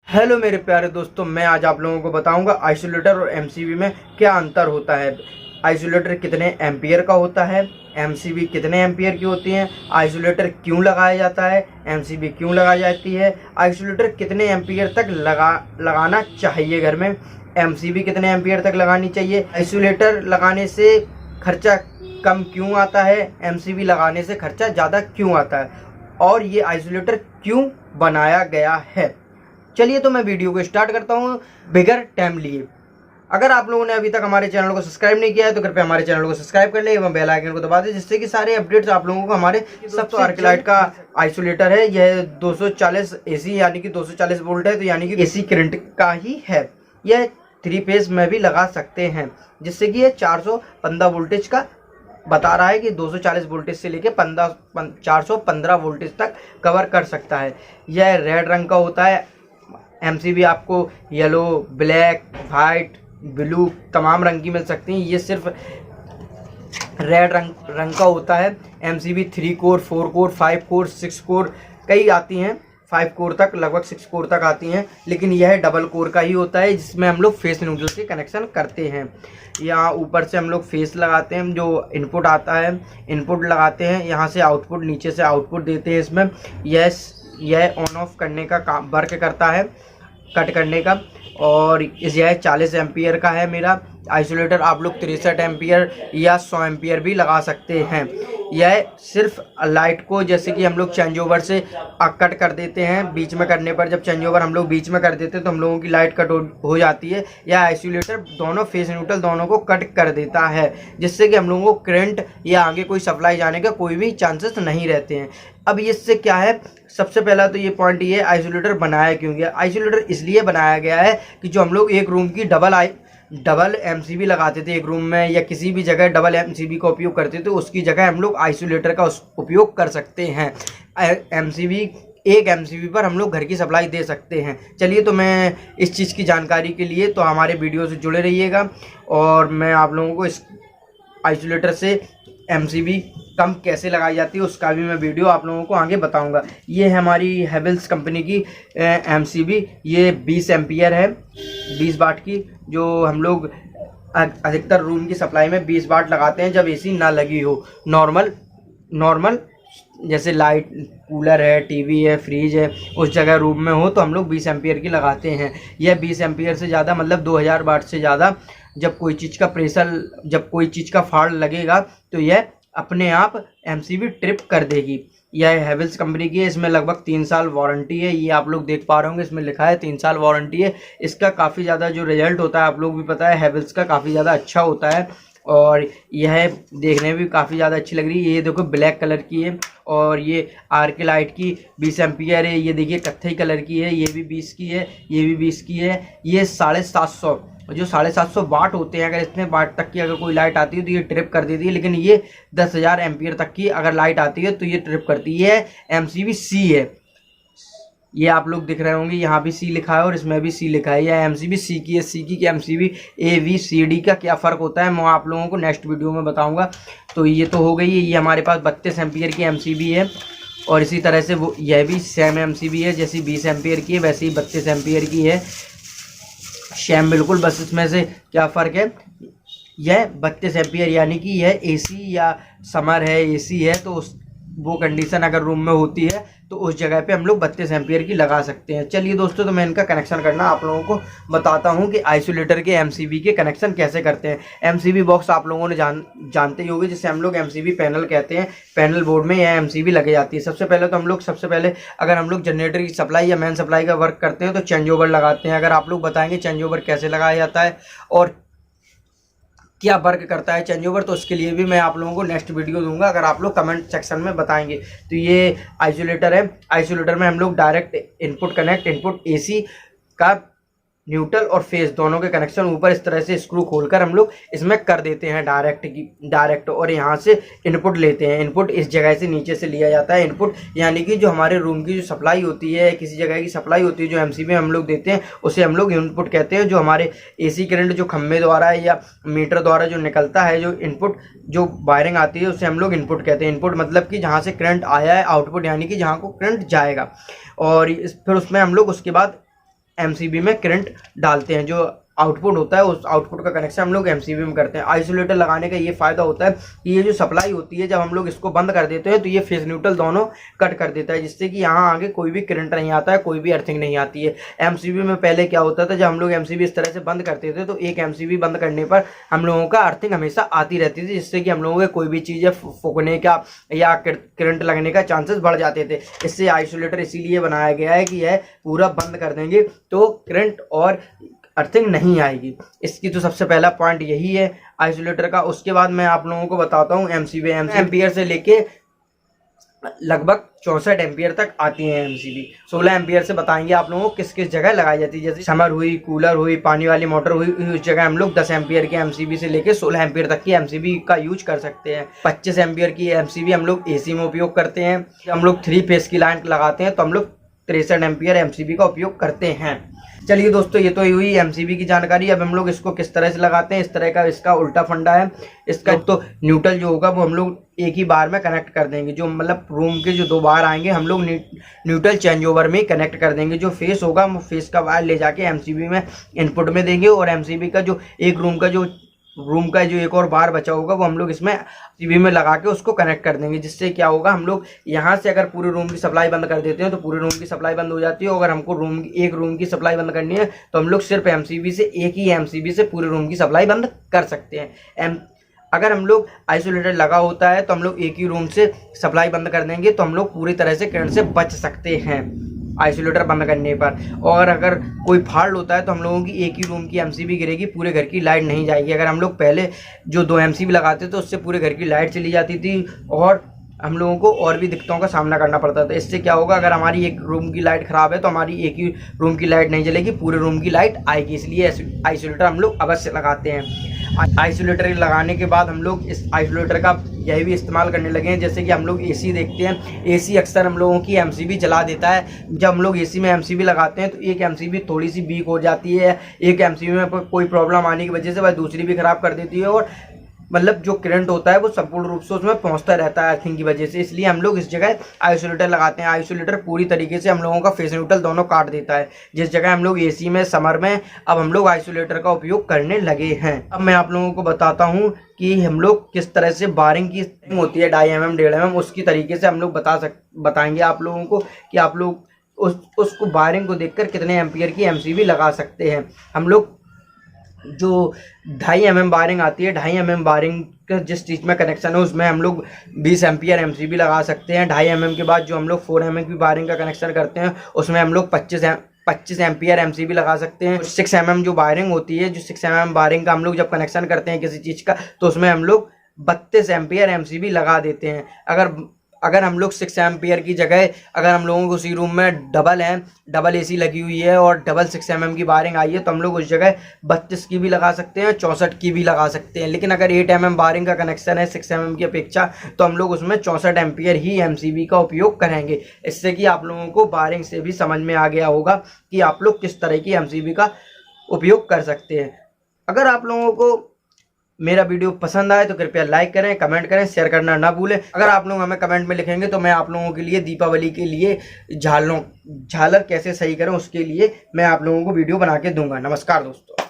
Hello मेरे प्यारे दोस्तों, मैं आज आप लोगों को बताऊंगा आइसोलेटर और एमसीबी में क्या अंतर होता है। आइसोलेटर कितने एम्पियर का होता है, एमसीबी कितने एम्पियर की होती है, आइसोलेटर क्यों लगाया जाता है, एमसीबी क्यों लगाई जाती है, आइसोलेटर कितने एम्पियर तक लगाना चाहिए घर में, एमसीबी कितने एम्पियर तक लगानी चाहिए, आइसोलेटर लगाने से खर्चा कम क्यों आता है, एमसीबी लगाने से खर्चा ज़्यादा क्यों आता है, और ये आइसोलेटर क्यों बनाया गया है। चलिए तो मैं वीडियो को स्टार्ट करता हूँ बिगर टाइम लिए। अगर आप लोगों ने अभी तक हमारे चैनल को सब्सक्राइब नहीं किया है तो कृपया हमारे चैनल को सब्सक्राइब कर ले एवं बेल आइकन को दबा दें, जिससे कि सारे अपडेट्स आप लोगों को हमारे सब। आर्कलाइट का आइसोलेटर है, यह 240 एसी यानी कि 240 वोल्ट है, तो यानी कि एसी करंट का ही है। यह 3 फेज में भी लगा सकते हैं, जिससे कि यह 415 वोल्टेज का बता रहा है कि 240 वोल्टेज से लेके 415 वोल्टेज तक कवर कर सकता है। यह रेड रंग का होता है। एमसीबी आपको येलो, ब्लैक, वाइट, ब्लू तमाम रंग की मिल सकती हैं। ये सिर्फ रेड रंग का होता है। MCB 3 core, 4 core, 5 core, 6 core कई आती हैं, 5 कोर तक, लगभग 6 कोर तक आती हैं, लेकिन यह डबल कोर का ही होता है, जिसमें हम लोग फेस न्यूट्रल के कनेक्शन करते हैं। यहाँ ऊपर से हम लोग फेस लगाते हैं, जो इनपुट आता है इनपुट लगाते हैं, यहाँ से आउटपुट, नीचे से आउटपुट देते हैं। इसमें यह ऑन ऑफ करने का काम वर्क करता है, कट करने का। और यह 40 एम्पियर का है मेरा आइसोलेटर। आप लोग 63 एम्पियर या 100 एम्पियर भी लगा सकते हैं। यह सिर्फ लाइट को, जैसे कि हम लोग चेंज ओवर से कट कर देते हैं, बीच में करने पर जब चेंज ओवर हम लोग बीच में कर देते हैं तो हम लोगों की लाइट कट हो जाती है। यह आइसोलेटर दोनों फेस न्यूट्रल दोनों को कट कर देता है, जिससे कि हम लोगों को करंट या आगे कोई सप्लाई जाने का कोई भी चांसेस नहीं रहते हैं। अब इससे क्या है, सबसे पहला तो ये पॉइंट ये है, आइसोलेटर बनाया क्यों गया। आइसोलेटर इसलिए बनाया गया है कि जो हम लोग एक रूम की डबल एमसीबी लगाते थे एक रूम में, या किसी भी जगह डबल एमसीबी का उपयोग करते थे, उसकी जगह हम लोग आइसोलेटर का उपयोग कर सकते हैं। एमसीबी, एक एमसीबी पर हम लोग घर की सप्लाई दे सकते हैं। चलिए तो मैं इस चीज़ की जानकारी के लिए तो हमारे वीडियो से जुड़े रहिएगा, और मैं आप लोगों को इस आइसोलेटर से एमसीबी कम कैसे लगाई जाती है उसका भी मैं वीडियो आप लोगों को आगे बताऊंगा। ये है हमारी हेवेल्स कंपनी की एमसीबी। ये 20 एम्पियर है, 20 वाट की, जो हम लोग अधिकतर रूम की सप्लाई में 20 वाट लगाते हैं जब एसी ना लगी हो। नॉर्मल जैसे लाइट, कूलर है, टीवी है, फ्रिज है, उस जगह रूम में हो तो हम लोग 20 एम्पियर की लगाते हैं। यह 20 एम्पियर से ज़्यादा, मतलब 2000 वाट से ज़्यादा जब कोई चीज़ का प्रेशर, जब कोई चीज़ का फॉल्ट लगेगा तो यह अपने आप एमसीबी ट्रिप कर देगी। यह हेवेल्स कंपनी की है। इसमें लगभग 3 साल वारंटी है। ये आप लोग देख पा रहे होंगे, इसमें लिखा है 3 साल वारंटी है। इसका काफ़ी ज़्यादा जो रिजल्ट होता है, आप लोग भी पता है, हेवेल्स का काफ़ी ज़्यादा अच्छा होता है, और यह देखने में भी काफ़ी ज़्यादा अच्छी लग रही है। ये देखो ब्लैक कलर की है, और ये आर्कलाइट की 20 एम्पियर है। ये देखिए कत्थई कलर की है, ये भी 20 की है, ये भी 20 की है। ये 750, जो 750 वाट होते हैं, अगर इतने वाट तक की अगर कोई लाइट आती है तो ये ट्रिप कर देती है, लेकिन ये 10,000 एम्पियर तक की अगर लाइट आती है तो ये ट्रिप करती है। एमसीबी सी है, ये आप लोग दिख रहे होंगे, यहाँ भी सी लिखा है और इसमें भी सी लिखा है। यह एमसीबी सी की है। सी की MCB A V C D का क्या फ़र्क होता है मैं आप लोगों को नेक्स्ट वीडियो में बताऊंगा। तो ये तो हो गई है। ये हमारे पास 32 एम्पियर की एमसीबी है, और इसी तरह से वो यह भी सेम एमसीबी है, जैसी 20 एम्पियर की है वैसे ही 32 एम्पियर की है, सेम बिल्कुल। बस इसमें से क्या फ़र्क है, यह 32 एम्पियर यानी कि यह एसी या समर है, एसी है, तो वो कंडीशन अगर रूम में होती है तो उस जगह पे हम लोग 32 एम्पियर की लगा सकते हैं। चलिए दोस्तों, तो मैं इनका कनेक्शन करना आप लोगों को बताता हूं कि आइसोलेटर के एमसीबी के कनेक्शन कैसे करते हैं। एमसीबी बॉक्स आप लोगों ने जानते ही होंगे, जिसे हम लोग एमसीबी पैनल कहते हैं। पैनल बोर्ड में यह एमसीबी लगी जाती है। सबसे पहले अगर हम लोग जनरेटर की सप्लाई या मेन सप्लाई का वर्क करते हैं तो चेंज ओवर लगाते हैं। अगर आप लोग बताएंगे चेंज ओवर कैसे लगाया जाता है और क्या वर्क करता है चेंज ओवर, तो उसके लिए भी मैं आप लोगों को नेक्स्ट वीडियो दूंगा, अगर आप लोग कमेंट सेक्शन में बताएंगे। तो ये आइसोलेटर है। आइसोलेटर में हम लोग डायरेक्ट इनपुट एसी का न्यूट्रल और फेस दोनों के कनेक्शन ऊपर इस तरह से स्क्रू खोलकर हम लोग इसमें कर देते हैं डायरेक्ट, और यहाँ से इनपुट लेते हैं। इनपुट इस जगह से नीचे से लिया जाता है। इनपुट यानी कि जो हमारे रूम की जो सप्लाई होती है, किसी जगह की सप्लाई होती है, जो एमसीबी में हम लोग देते हैं, उसे हम लोग इनपुट कहते हैं। जो हमारे एसी करंट जो खम्भे द्वारा या मीटर द्वारा जो निकलता है, जो इनपुट जो वायरिंग आती है, उसे हम लोग इनपुट कहते हैं। इनपुट मतलब कि जहाँ से करंट आया है। आउटपुट यानी कि जहाँ को करंट जाएगा। और फिर उसमें हम लोग उसके बाद एमसीबी में करंट डालते हैं, जो आउटपुट होता है उस आउटपुट का कनेक्शन हम लोग एमसीबी में करते हैं। आइसोलेटर लगाने का ये फायदा होता है कि ये जो सप्लाई होती है जब हम लोग इसको बंद कर देते हैं तो ये फेज न्यूट्रल दोनों कट कर देता है, जिससे कि यहाँ आगे कोई भी करंट नहीं आता है, कोई भी अर्थिंग नहीं आती है। एमसीबी में पहले क्या होता था, जब हम लोग एमसीबी इस तरह से बंद करते थे तो एक एमसीबी बंद करने पर हम लोगों का अर्थिंग हमेशा आती रहती थी, जिससे कि हम लोगों के कोई भी चीज़ें फूकने का या करंट लगने का चांसेस बढ़ जाते थे। इससे आइसोलेटर इसीलिए बनाया गया है कि यह पूरा बंद कर देंगे तो करंट और अर्थिंग नहीं आएगी। इसकी तो सबसे पहला पॉइंट यही है आइसोलेटर का। उसके बाद मैं आप लोगों को बताता हूँ एमसीबी एम्पियर से लेके लगभग 64 एम्पियर तक आती है एमसीबी। 16 एम्पियर से बताएंगे आप लोगों को किस किस जगह लगाई जाती है, जैसे समर हुई, कूलर हुई, पानी वाली मोटर हुई, उस जगह हम लोग 10 एम्पियर की एमसीबी से लेके 16 एम्पियर तक की एमसीबी का यूज कर सकते हैं। 25 एम्पियर की एमसीबी हम लोग एसी में उपयोग करते हैं। हम लोग 3 फेस की लाइन लगाते हैं तो हम लोग 63 एम्पियर एमसीबी का उपयोग करते हैं। चलिए दोस्तों, ये तो हुई एमसीबी की जानकारी। अब हम लोग इसको किस तरह से लगाते हैं, इस तरह का इसका उल्टा फंडा है। इसका तो न्यूट्रल जो होगा वो हम लोग एक ही बार में कनेक्ट कर देंगे, जो मतलब रूम के जो 2 बार आएंगे हम लोग न्यूट्रल चेंज ओवर में ही कनेक्ट कर देंगे। जो फेस होगा वो फेस का वायर ले जाके एमसीबी में इनपुट में देंगे और एमसीबी का जो एक रूम का जो एक और बार बचा होगा वो हम लोग इसमें टीवी में लगा के उसको कनेक्ट कर देंगे। जिससे क्या होगा, हम लोग यहाँ से अगर पूरे रूम की सप्लाई बंद कर देते हैं तो पूरे रूम की सप्लाई बंद हो जाती है। अगर हमको एक रूम की सप्लाई बंद करनी है तो हम लोग सिर्फ एमसीबी से, एक ही एमसीबी से पूरे रूम की सप्लाई बंद कर सकते हैं। अगर हम लोग आइसोलेटर लगा होता है तो हम लोग एक ही रूम से सप्लाई बंद कर देंगे तो हम लोग पूरी तरह से करंट से बच सकते हैं आइसोलेटर बंद करने पर। और अगर कोई फॉल्ट होता है तो हम लोगों की एक ही रूम की एमसीबी गिरेगी, पूरे घर की लाइट नहीं जाएगी। अगर हम लोग पहले जो 2 एमसीबी लगाते तो उससे पूरे घर की लाइट चली जाती थी और हम लोगों को और भी दिक्कतों का सामना करना पड़ता था। इससे क्या होगा, अगर हमारी एक रूम की लाइट ख़राब है तो हमारी एक ही रूम की लाइट नहीं जलेगी, पूरे रूम की लाइट आएगी। इसलिए आइसोलेटर हम लोग अवश्य लगाते हैं। आइसोलेटर लगाने के बाद हम लोग इस आइसोलेटर का यही भी इस्तेमाल करने लगे हैं। जैसे कि हम लोग एसी देखते हैं, एसी अक्सर हम लोगों की एमसीबी जला देता है। जब हम लोग एसी में एमसीबी लगाते हैं तो एक एमसीबी थोड़ी सी वीक हो जाती है, एक एमसीबी में कोई प्रॉब्लम आने की वजह से वह दूसरी भी ख़राब कर देती है और मतलब जो करंट होता है वो संपूर्ण रूप से उसमें पहुंचता रहता है अर्थिंग की वजह से। इसलिए हम लोग इस जगह आइसोलेटर लगाते हैं। आइसोलेटर पूरी तरीके से हम लोगों का फेस न्यूट्रल दोनों काट देता है। जिस जगह हम लोग एसी में, समर में, अब हम लोग आइसोलेटर का उपयोग करने लगे हैं। अब मैं आप लोगों को बताता हूँ कि हम लोग किस तरह से वायरिंग की होती है 2.5 mm 1.5 mm, उसकी तरीके से हम लोग बताएंगे आप लोगों को कि आप लोग उसको वायरिंग को देखकर कितने एम्पियर की एमसीबी लगा सकते हैं। हम लोग जो 2.5 mm वायरिंग आती है, 2.5 mm वायरिंग का जिस चीज़ में कनेक्शन है उसमें हम लोग 20 एम्पियर एमसीबी लगा सकते हैं। 2.5 mm के बाद जो हम लोग 4 mm की वायरिंग का कनेक्शन करते हैं उसमें हम लोग 25 एम्पियर एमसीबी लगा सकते हैं। 6 mm जो वायरिंग होती है, जो 6 mm वायरिंग का हम लोग जब कनेक्शन करते हैं किसी चीज़ का तो उसमें हम लोग 32 एम्पियर एमसीबी लगा देते हैं। अगर हम लोग 6 एम्पियर की जगह, अगर हम लोगों को उसी रूम में डबल एसी लगी हुई है और डबल 6 mm की वायरिंग आई है तो हम लोग उस जगह 32 की भी लगा सकते हैं, 64 की भी लगा सकते हैं। लेकिन अगर 8 mm वायरिंग का कनेक्शन है 6 mm की अपेक्षा तो हम लोग उसमें 64 एम्पियर ही एमसीबी का उपयोग करेंगे। इससे कि आप लोगों को वायरिंग से भी समझ में आ गया होगा कि आप लोग किस तरह की एमसीबी का उपयोग कर सकते हैं। अगर आप लोगों को मेरा वीडियो पसंद आए तो कृपया लाइक करें, कमेंट करें, शेयर करना ना भूलें। अगर आप लोग हमें कमेंट में लिखेंगे तो मैं आप लोगों के लिए दीपावली के लिए झालर कैसे सही करें उसके लिए मैं आप लोगों को वीडियो बना के दूंगा। नमस्कार दोस्तों।